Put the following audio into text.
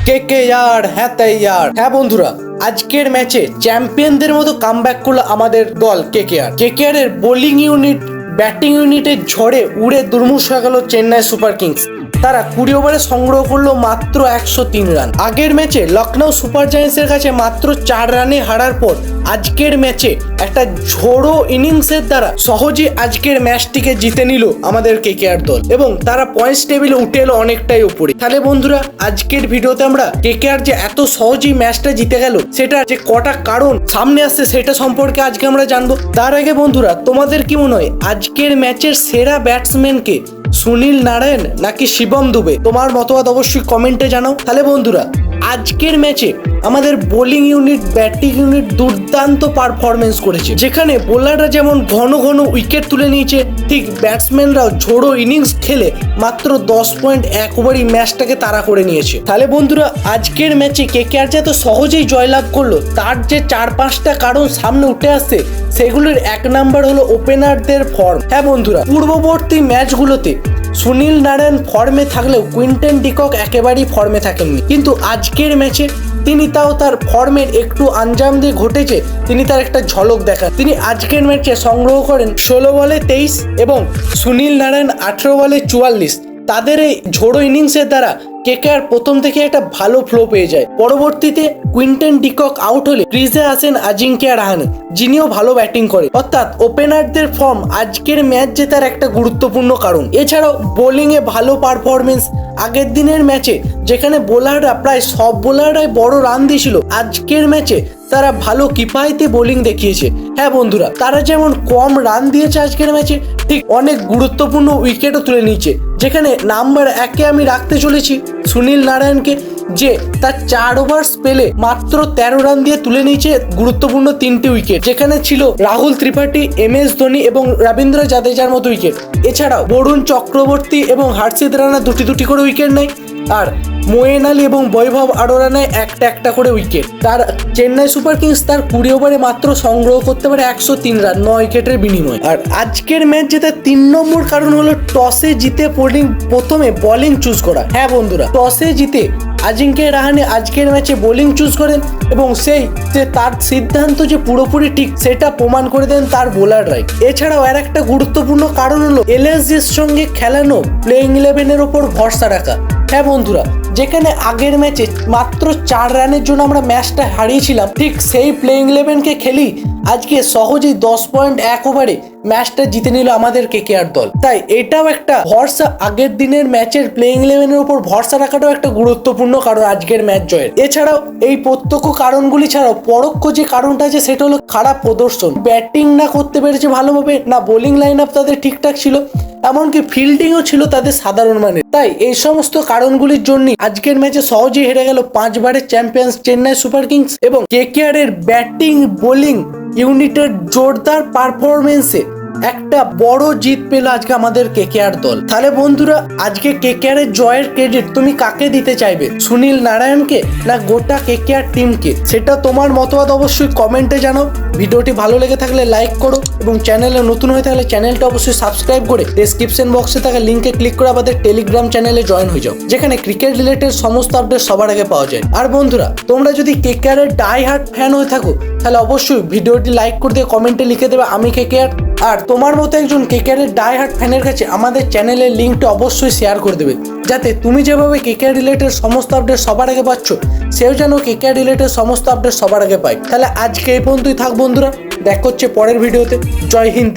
KKR হ্যাঁ তাইয়ার। হ্যাঁ বন্ধুরা, আজকের ম্যাচে চ্যাম্পিয়নদের মতো কামব্যাক করলো আমাদের দল কেকেআর এর বোলিং ইউনিট ব্যাটিং ইউনিটের ঝড়ে উড়ে দুর্মুষ হয়ে গেল চেন্নাই সুপার কিংস। তারা 20 ওভারে সংগ্রহ করলো মাত্র 103 রান। আগের ম্যাচে লখনৌ সুপার জায়ান্টসের কাছে মাত্র 4 রানে হারার পর আজকের ম্যাচে একটা ঝোড়ো ইনিংসের দ্বারা সহজেই আজকের ম্যাচটিকে জিতে নিল আমাদের কেকেআর দল এবং তারা পয়েন্টস টেবিলে উঠে এলো অনেকটাই উপরে। তাহলে বন্ধুরা, আজকের ভিডিওতে আমরা কেকেআর যে এত সহজেই ম্যাচটা জিতে গেল সেটা যে কটা কারণ সামনে আসছে সেটা সম্পর্কে আজকে আমরা জানবো। তার আগে বন্ধুরা, তোমাদের কি মনে হয় আজকের ম্যাচের সেরা ব্যাটসম্যানকে সুনীল নারায়ণ নাকি শিবম দুবে? তোমার মতবাদ অবশ্যই কমেন্টে জানাও। তাহলে বন্ধুরা, আজকের ম্যাচে আমাদের বোলিং ইউনিট ব্যাটিং ইউনিট দুর্দান্ত পারফরমেন্স করেছে। যেখানে বোলাররা যেমন ঘন ঘন উইকেট তুলে নিয়েছে, ঠিক ব্যাটসম্যানরাও ঝোড়ো ইনিংস খেলে মাত্র 10.1 ওভারই ম্যাচটাকে তাড়া করে নিয়েছে। তাহলে বন্ধুরা, আজকের ম্যাচে কেকেআর যে এত সহজেই জয়লাভ করলো তার যে 4-5টা কারণ সামনে উঠে আসছে, সেগুলির 1 নাম্বার হলো ওপেনারদের ফর্ম। হ্যাঁ বন্ধুরা, পূর্ববর্তী ম্যাচগুলোতে সুনীল নারায়ণ ফর্মে থাকলেও কুইন্টন ডিকক একেবারেই ফর্মে থাকেননি, কিন্তু আজকের ম্যাচে তিনি তাও তার ফর্মের একটু আঞ্জাম দিয়ে ঘটেছে, তিনি তার একটা ঝলক দেখান। তিনি আজকের ম্যাচে সংগ্রহ করেন 16 বলে 23 এবং সুনীল নারায়ণ 18 বলে 44। তাদের এই ঝোড়ো ইনিংসের দ্বারা কেকেআর প্রথম থেকে একটা ভালো ফ্লো পেয়ে যায়। পরবর্তীতে কুইন্টন ডিকক আউট হলে ক্রিজে আসেন আজিঙ্কিয়া রাহানে, যিনিও ভালো ব্যাটিং করে। অর্থাৎ ওপেনারদের ফর্ম আজকের ম্যাচ জেতার একটা গুরুত্বপূর্ণ কারণ। এছাড়াও বোলিংয়ে ভালো পারফরমেন্স। আগের দিনের ম্যাচে যেখানে বোলাররা প্রায় সব বোলাররাই বড় রান দিয়েছিল, আজকের ম্যাচে তারা ভালো কিফায়তি বোলিং দেখিয়েছে। হ্যাঁ বন্ধুরা, তারা যেমন কম রান দিয়েছে আজকের ম্যাচে, ঠিক অনেক গুরুত্বপূর্ণ উইকেটও তুলে নিয়েছে। যেখানে নাম্বার 1-এ আমি রাখতে চলেছি সুনীল নারায়ণকে, যে তার 4 ওভার স্পেলে মাত্র 13 রান দিয়ে তুলে নিয়েছে গুরুত্বপূর্ণ 3টি উইকেট, যেখানে ছিল রাহুল ত্রিপাঠী, MS ধোনি এবং রবীন্দ্র জাদেজার মতো উইকেট। এছাড়াও বরুণ চক্রবর্তী এবং হর্ষিত রানা দুটি করে উইকেট নেয়, আর মোয়েন আলী এবং বৈভব আরোরা নেয় একটা করে উইকেট। তার চেন্নাই সুপার কিংস তার 20 ওভারে মাত্র সংগ্রহ করতে পারে 103 রান 9 উইকেটের বিনিময়ে। আর আজকের ম্যাচ জেতার 3 নম্বর কারণ হলো টসে জিতে প্রথমে বোলিং চুজ করা। হ্যাঁ বন্ধুরা, টসে জিতে আজিঙ্কিয়া রাহানে আজকের ম্যাচে বোলিং চুজ করেন এবং সেই যে তার সিদ্ধান্ত যে পুরোপুরি ঠিক সেটা প্রমাণ করে দেন তার বোলাররাই। এছাড়াও আর একটা গুরুত্বপূর্ণ কারণ হলো LSGর সঙ্গে খেলানো প্লেইং 11-এর ওপর ভরসা রাখা। হ্যাঁ বন্ধুরা, যেখানে আগের ম্যাচে মাত্র 4 রানের জন্য আমরা ম্যাচটা হারিয়েছিলাম, ঠিক সেই প্লেইং 11কে খেলি আজকে সহজেই 10.1 ওভারে ম্যাচটা জিতে নিল আমাদের কেকেআর দল। তাই এটাও একটা ভরসা, আগের দিনের ম্যাচের প্লেইং 11-এর উপর ভরসা রাখাটাও একটা গুরুত্বপূর্ণ কারণ আজকের ম্যাচ জয়ের। এছাড়াও এই প্রত্যক্ষ কারণগুলি ছাড়াও পরোক্ষ যে কারণটা আছে সেটা হলো খারাপ প্রদর্শন। ব্যাটিং না করতে পেরেছে ভালোভাবে, না বোলিং লাইন আপ তাদের ঠিকঠাক ছিল, এমনকি ফিল্ডিংও ছিল তাদের সাধারণ মানের। তাই এই সমস্ত কারণগুলির জন্য আজকের ম্যাচে সহজেই হেরে গেল 5 বারের চ্যাম্পিয়ন্স চেন্নাই সুপার কিংস। এবং কেকেআর এর ব্যাটিং বোলিং ইউনিটের জোরদার পারফরমেন্সে একটা বড় জিত পেল আজকে আমাদের কেকেআর দল। তাহলে বন্ধুরা, আজকে কেকেআর এর জয়ের ক্রেডিট তুমি কাকে দিতে চাইবে? সুনীল নারায়ণকে না গোটা কেকেআর টিমকে? সেটা তোমার মতবাদ অবশ্যই কমেন্টে জানাও। ভিডিওটি ভালো লেগে থাকলে লাইক করো এবং চ্যানেলে নতুন হয়ে থাকলে চ্যানেলটা অবশ্যই সাবস্ক্রাইব করে ডেসক্রিপশন বক্সে থাকা লিঙ্কে ক্লিক করে আমাদের টেলিগ্রাম চ্যানেলে জয়েন হয়ে যাও, যেখানে ক্রিকেট রিলেটেড সমস্ত আপডেট সবার আগে পাওয়া যায়। আর বন্ধুরা, তোমরা যদি কেকেআর এর ডাই হার্ট ফ্যান হয়ে থাকো তাহলে অবশ্যই ভিডিওটি লাইক করে দিয়ে কমেন্টে লিখে দেবে আমি কেকেআর। আর তোমার মতো একজন কেকেআর এর ডাই হার্ট ফ্যানের কাছে আমাদের চ্যানেলের লিঙ্কটা অবশ্যই শেয়ার করে দেবে, যাতে তুমি যেভাবে কেকেআর রিলেটেড সমস্ত আপডেট সবার আগে পাচ্ছ, সেও যেন কেকেআর রিলেটেড সমস্ত আপডেট সবার আগে পায়। তাহলে আজকে এই পর্যন্তই থাক বন্ধুরা, দেখা হচ্ছে পরের ভিডিওতে। জয় হিন্দ।